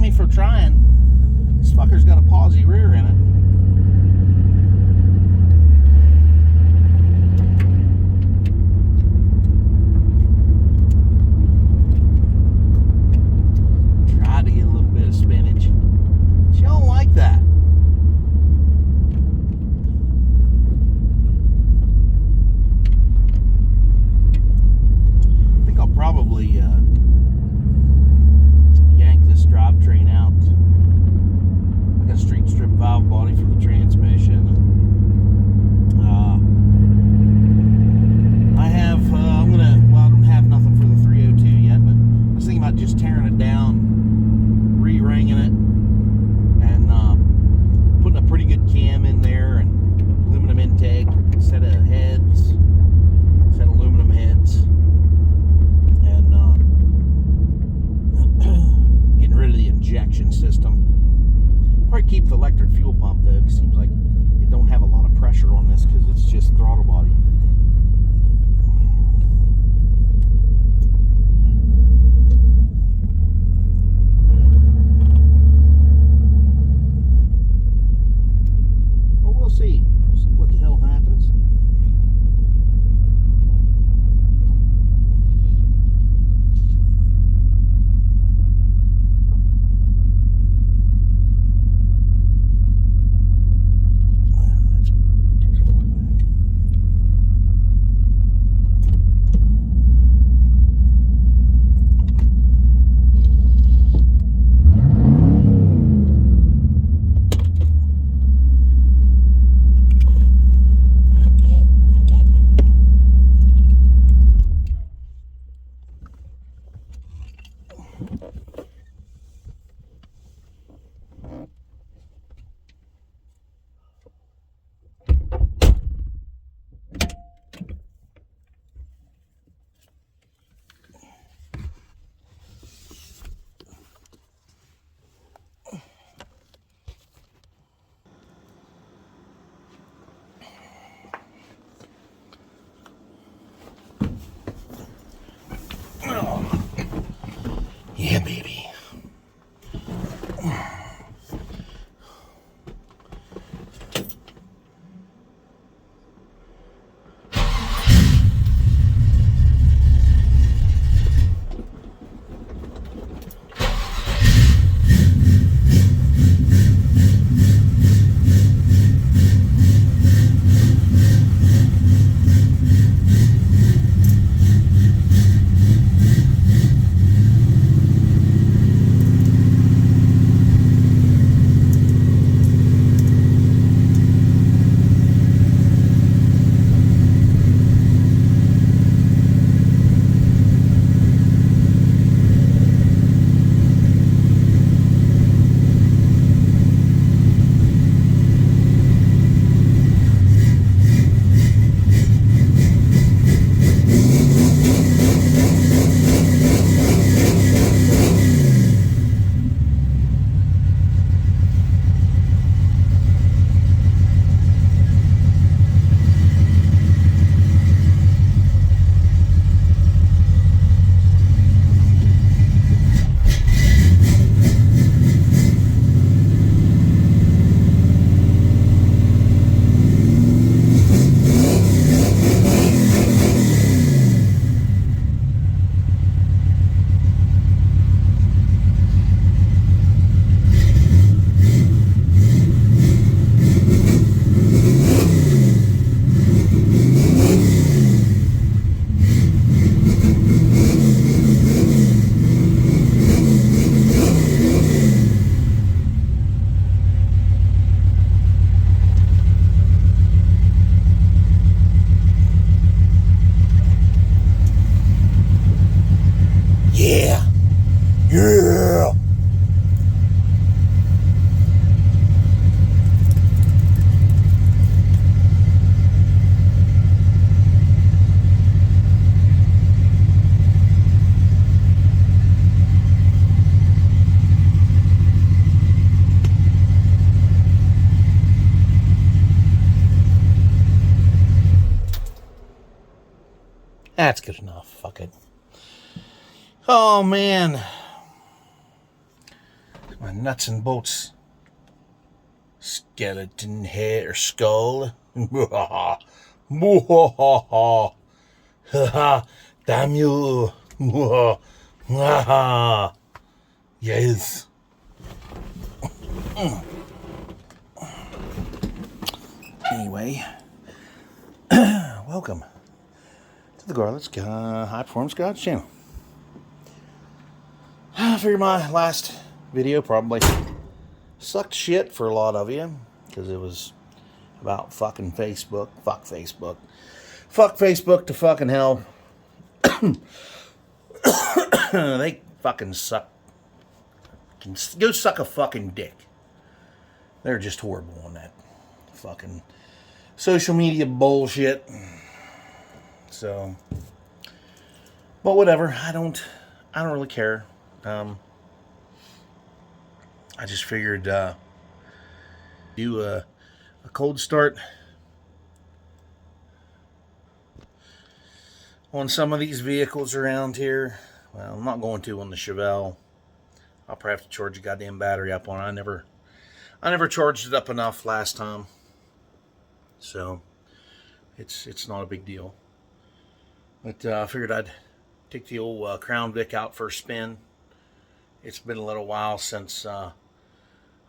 blame me for trying. This fucker's got a pawsy rear in it. Tried to get a little bit of spinach. She don't like that. I think I'll probably yank this drivetrain out. I got a street strip valve body for the transmission. I don't have nothing for the 302 yet, but I was thinking about just tearing it down, re-ringing it, and putting a pretty good cam in there, and aluminum intake, set of heads, set of aluminum heads, and getting rid of the injection system. Probably keep the electric fuel pump though, because it seems like it don't have a lot of pressure on this because it's just throttle body. Well, we'll see. We'll see what the hell happens. Yeah, baby. Yeah. Yeah. That's good enough. Fuck it. Oh, man. My nuts and bolts skeleton head or skull. Damn you. Yes. Anyway, welcome to the Garlet's High Performance Garage channel. I figure my last video probably sucked shit for a lot of you because it was about fucking Facebook. Fuck Facebook. Fuck Facebook to fucking hell. They fucking suck. Go suck a fucking dick. They're just horrible on that fucking social media bullshit. So, but whatever. I don't really care. I just figured do a cold start on some of these vehicles around here. Well, I'm not going to on the Chevelle. I'll probably have to charge a goddamn battery up on it. I never charged it up enough last time, so it's not a big deal. But I figured I'd take the old Crown Vic out for a spin. It's been a little while since I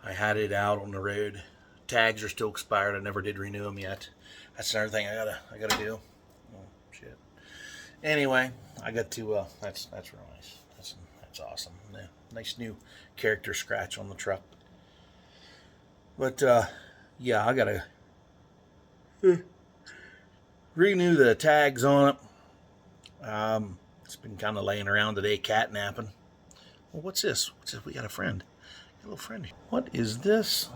had it out on the road. Tags are still expired. I never did renew them yet. That's another thing I gotta do. Oh shit. Anyway, I got to. That's real nice. That's awesome. Yeah, nice new character scratch on the truck. But yeah, I gotta renew the tags on it. It's been kind of laying around today, catnapping. Well, what's this? We got a friend. A little friend. What is this?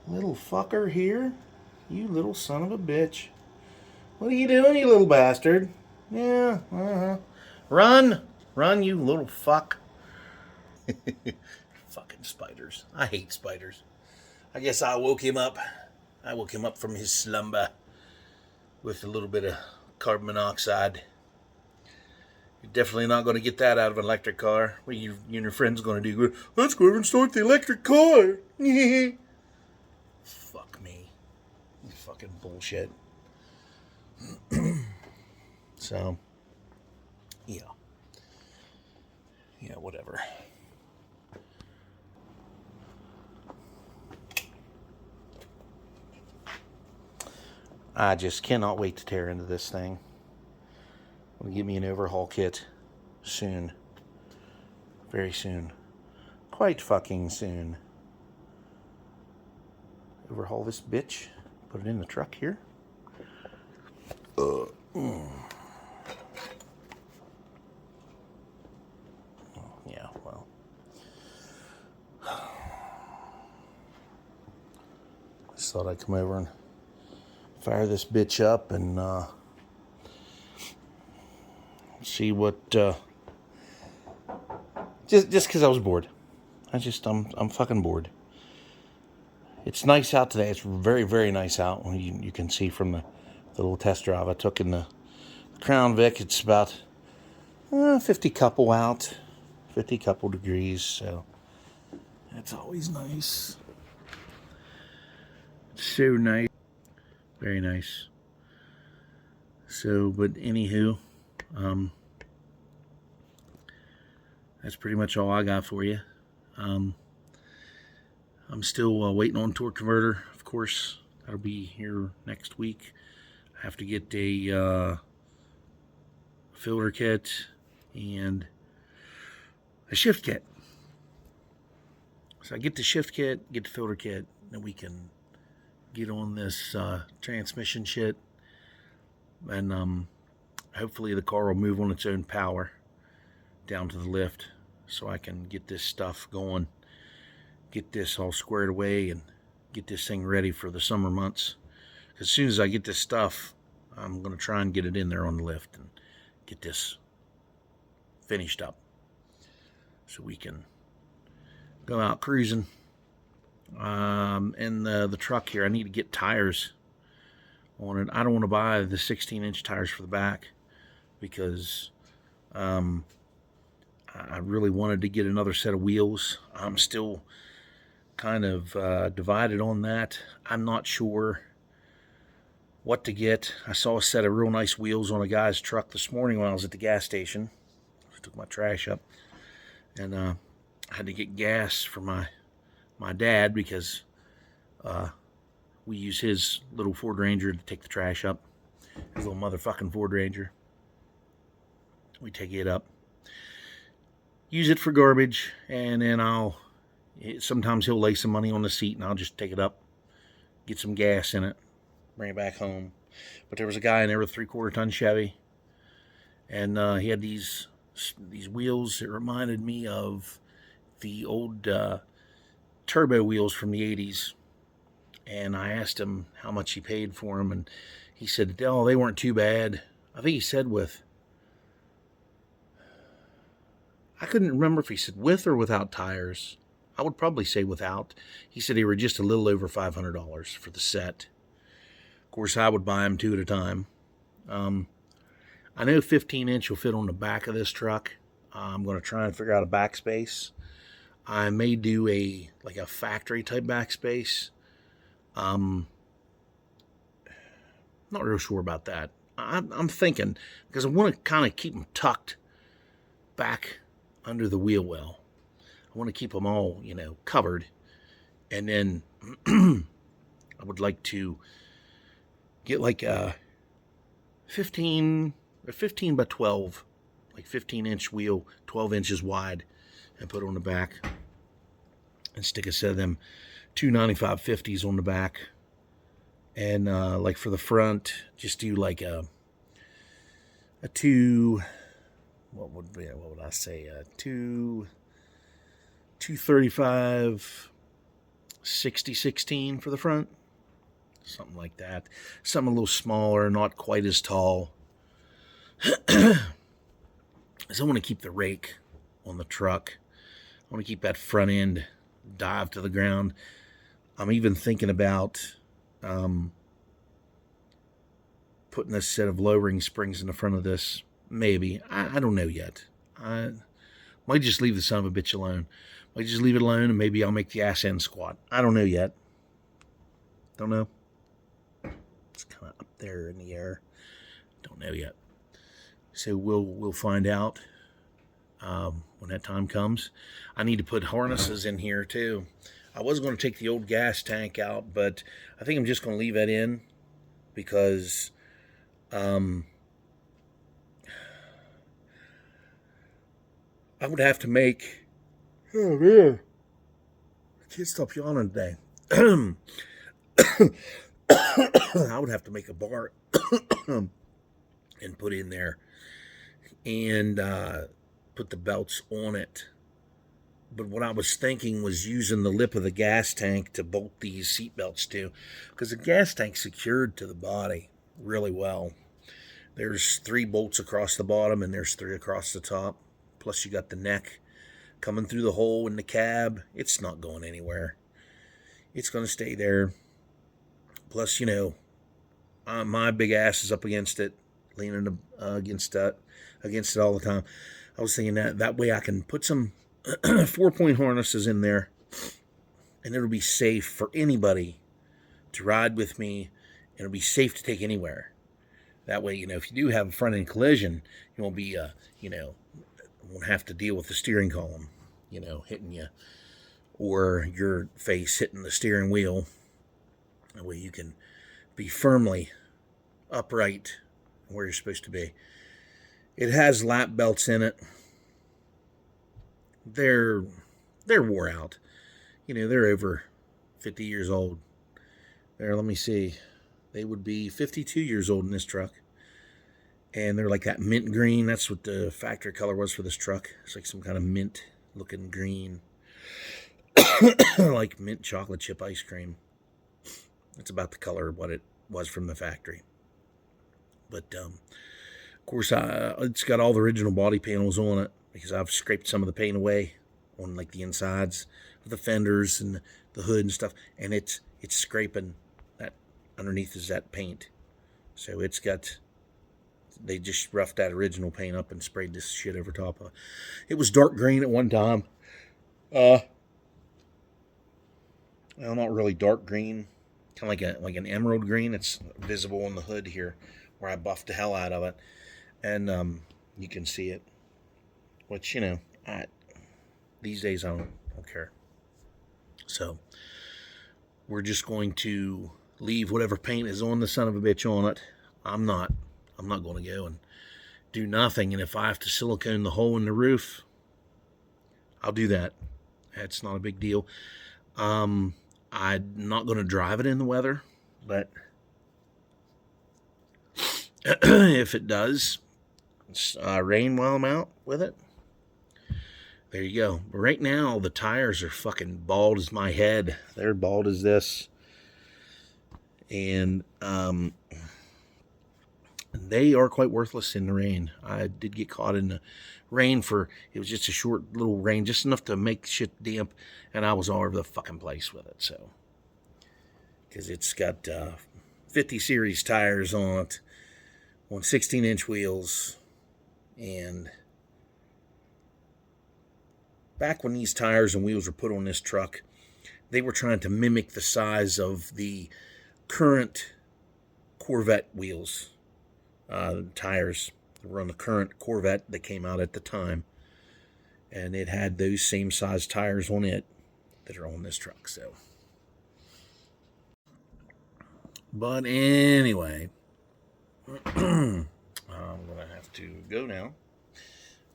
Little fucker here? You little son of a bitch. What are you doing, you little bastard? Yeah, Run, you little fuck. Fucking spiders. I hate spiders. I guess I woke him up. I woke him up from his slumber with a little bit of carbon monoxide. You're definitely not going to get that out of an electric car. What you and your friends going to do? Let's go over and start the electric car. Fuck me. Fucking bullshit. So, yeah. Yeah, whatever. I just cannot wait to tear into this thing. I'm going to give me an overhaul kit soon. Very soon. Quite fucking soon. Overhaul this bitch. Put it in the truck here. Oh, yeah, well. Just thought I'd come over and fire this bitch up and see what just because I was bored. I'm fucking bored. It's nice out today. It's very, very nice out. You can see from the little test drive I took in the Crown Vic. It's about 50 couple out, 50 couple degrees. So that's always nice. So nice. Very nice. So, but anywho, that's pretty much all I got for you. I'm still waiting on torque converter, of course. That'll be here next week. I have to get a filter kit and a shift kit. So I get the shift kit, get the filter kit, then we can get on this transmission shit, and hopefully the car will move on its own power down to the lift so I can get this stuff going, get this all squared away, and get this thing ready for the summer months. As soon as I get this stuff, I'm going to try and get it in there on the lift and get this finished up so we can go out cruising. And the truck here, I need to get tires on it. I don't want to buy the 16-inch tires for the back because I really wanted to get another set of wheels. I'm still kind of divided on that. I'm not sure what to get. I saw a set of real nice wheels on a guy's truck this morning when I was at the gas station. I took my trash up, and I had to get gas for my dad because we use his little Ford Ranger to take the trash up. His little motherfucking Ford Ranger. We take it up, use it for garbage, and then sometimes he'll lay some money on the seat and I'll just take it up, get some gas in it, bring it back home. But there was a guy in there with a 3/4 ton Chevy, and he had these wheels that reminded me of the old turbo wheels from the 80s. And I asked him how much he paid for them, and he said, oh, they weren't too bad. I think he said I couldn't remember if he said with or without tires. I would probably say without. He said they were just a little over $500 for the set. Of course, I would buy them 2 at a time. I know 15-inch will fit on the back of this truck. I'm going to try and figure out a backspace. I may do a factory type backspace. Not real sure about that. I'm thinking, because I want to kind of keep them tucked back under the wheel well. I want to keep them all, covered. And then I would like to get like a 15 by 12, like 15-inch wheel, 12 inches wide, and put it on the back. And stick a set of them 295 50s on the back. And like for the front, just do like a 235 60/16 for the front, something like that. Something a little smaller, not quite as tall. Because I want to keep the rake on the truck. I want to keep that front end dive to the ground. I'm even thinking about putting a set of lowering springs in the front of this. Maybe. I don't know yet. I might just leave the son of a bitch alone. Might just leave it alone, and maybe I'll make the ass end squat. I don't know yet. Don't know. It's kind of up there in the air. Don't know yet. So we'll find out when that time comes. I need to put harnesses in here too. I was going to take the old gas tank out, but I think I'm just going to leave that in because I would have to make... Oh, man. I can't stop yawning today. I would have to make a bar and put in there and put the belts on it. But what I was thinking was using the lip of the gas tank to bolt these seat belts to, because the gas tank's secured to the body really well. There's 3 bolts across the bottom and there's 3 across the top. Plus you got the neck coming through the hole in the cab. It's not going anywhere. It's going to stay there. Plus, my big ass is up against it, leaning against it all the time. I was thinking that way I can put some 4-point harnesses in there, and it'll be safe for anybody to ride with me, and it'll be safe to take anywhere. That way, if you do have a front end collision, you won't be, won't have to deal with the steering column, hitting you, or your face hitting the steering wheel. That way you can be firmly upright where you're supposed to be. It has lap belts in it. They're wore out. They're over 50 years old. Let me see. They would be 52 years old in this truck. And they're like that mint green. That's what the factory color was for this truck. It's like some kind of mint looking green. Like mint chocolate chip ice cream. That's about the color of what it was from the factory. But, of course, it's got all the original body panels on it because I've scraped some of the paint away on like the insides of the fenders and the hood and stuff. And it's scraping that underneath is that paint. So it's got they just roughed that original paint up and sprayed this shit over top of it. It was dark green at one time. Well, not really dark green, kind of like an emerald green. It's visible on the hood here, where I buffed the hell out of it, and you can see it. Which, these days I don't care. So we're just going to leave whatever paint is on the son of a bitch on it. I'm not going to go and do nothing. And if I have to silicone the hole in the roof, I'll do that. That's not a big deal. I'm not going to drive it in the weather, but if it does rain while I'm out with it, there you go. But right now, the tires are fucking bald as my head. They're bald as this. And they are quite worthless in the rain. I did get caught in the rain it was just a short little rain, just enough to make shit damp, and I was all over the fucking place with it. So, because it's got 50 series tires on it, on 16-inch wheels, and back when these tires and wheels were put on this truck, they were trying to mimic the size of the current Corvette wheels. Tires that were on the current Corvette that came out at the time, and it had those same size tires on it that are on this truck. So, but anyway, I'm gonna have to go now.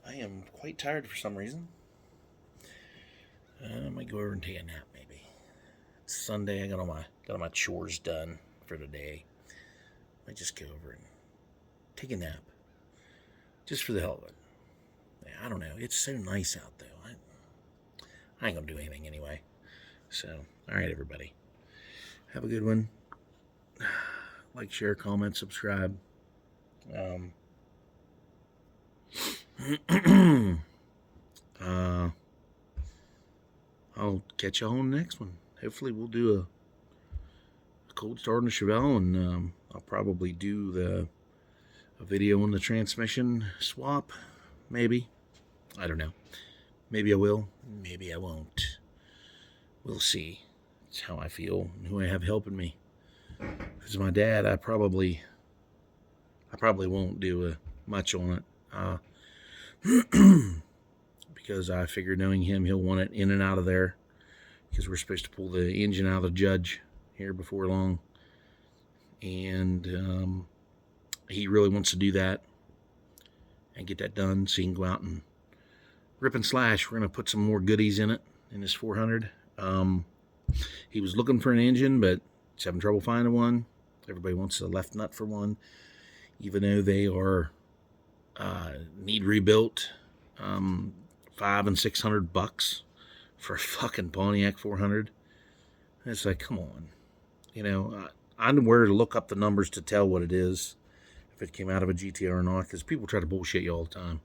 I am quite tired for some reason. I might go over and take a nap maybe. It's Sunday. I got all my chores done for the day. I might just go over and take a nap, just for the hell of it. I don't know. It's so nice out though. I ain't gonna do anything anyway. So, all right, everybody, have a good one. Like, share, comment, subscribe. I'll catch you on the next one. Hopefully, we'll do a cold start on the Chevelle, and I'll probably do a video on the transmission swap, maybe. I don't know. Maybe I will. Maybe I won't. We'll see. It's how I feel and who I have helping me. Because my dad, I probably won't do much on it. Because I figure, knowing him, he'll want it in and out of there. Because we're supposed to pull the engine out of the Judge here before long. And he really wants to do that and get that done so he can go out and rip and slash. We're going to put some more goodies in it, in this 400. He was looking for an engine, but he's having trouble finding one. Everybody wants a left nut for one, even though they are need rebuilt. $500 and $600 for a fucking Pontiac 400. And it's like, come on. I know where to look up the numbers to tell what it is, if it came out of a GTO or not, because people try to bullshit you all the time.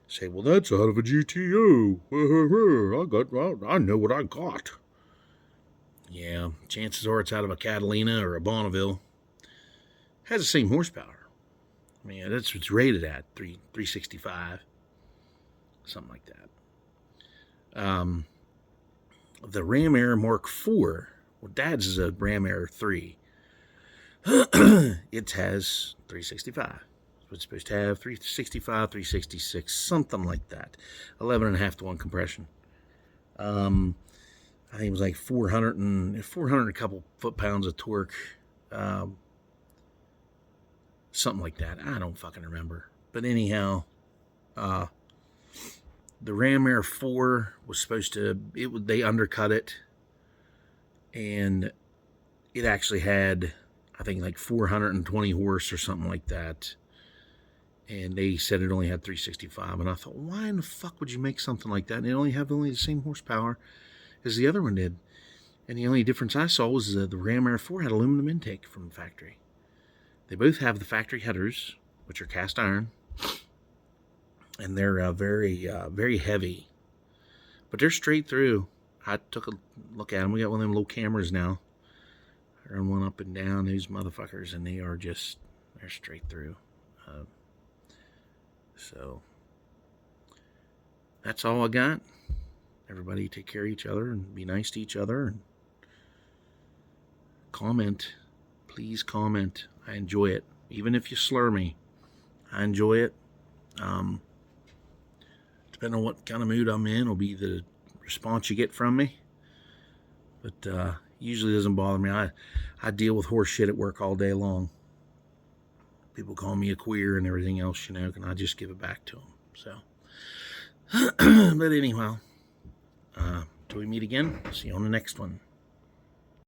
Say, well, that's out of a GTO. I know what I got. Yeah, chances are it's out of a Catalina or a Bonneville. Has the same horsepower. I mean, that's what's rated at, 365. Something like that. The Ram Air Mark IV, well, Dad's is a Ram Air 3. It has 365. It's supposed to have 365, 366, something like that. 11.5 to 1 compression. I think it was like 400 and a couple foot-pounds of torque. Something like that. I don't fucking remember. But anyhow, the Ram Air 4 was supposed to, they undercut it, and it actually had, I think, like 420 horse or something like that, and they said it only had 365, and I thought, why in the fuck would you make something like that and it only the same horsepower as the other one did? And the only difference I saw was the Ram Air 4 had aluminum intake from the factory. They both have the factory headers, which are cast iron, and they're very, very heavy. But they're straight through. I took a look at them. We got one of them little cameras now. I run one up and down these motherfuckers, and they're straight through. So that's all I got. Everybody take care of each other and be nice to each other, and comment. Please comment. I enjoy it. Even if you slur me, I enjoy it. Depending on what kind of mood I'm in will be the response you get from me. But usually doesn't bother me. I deal with horse shit at work all day long. People call me a queer and everything else, you know, and I just give it back to them. So, but anyhow, till we meet again, see you on the next one.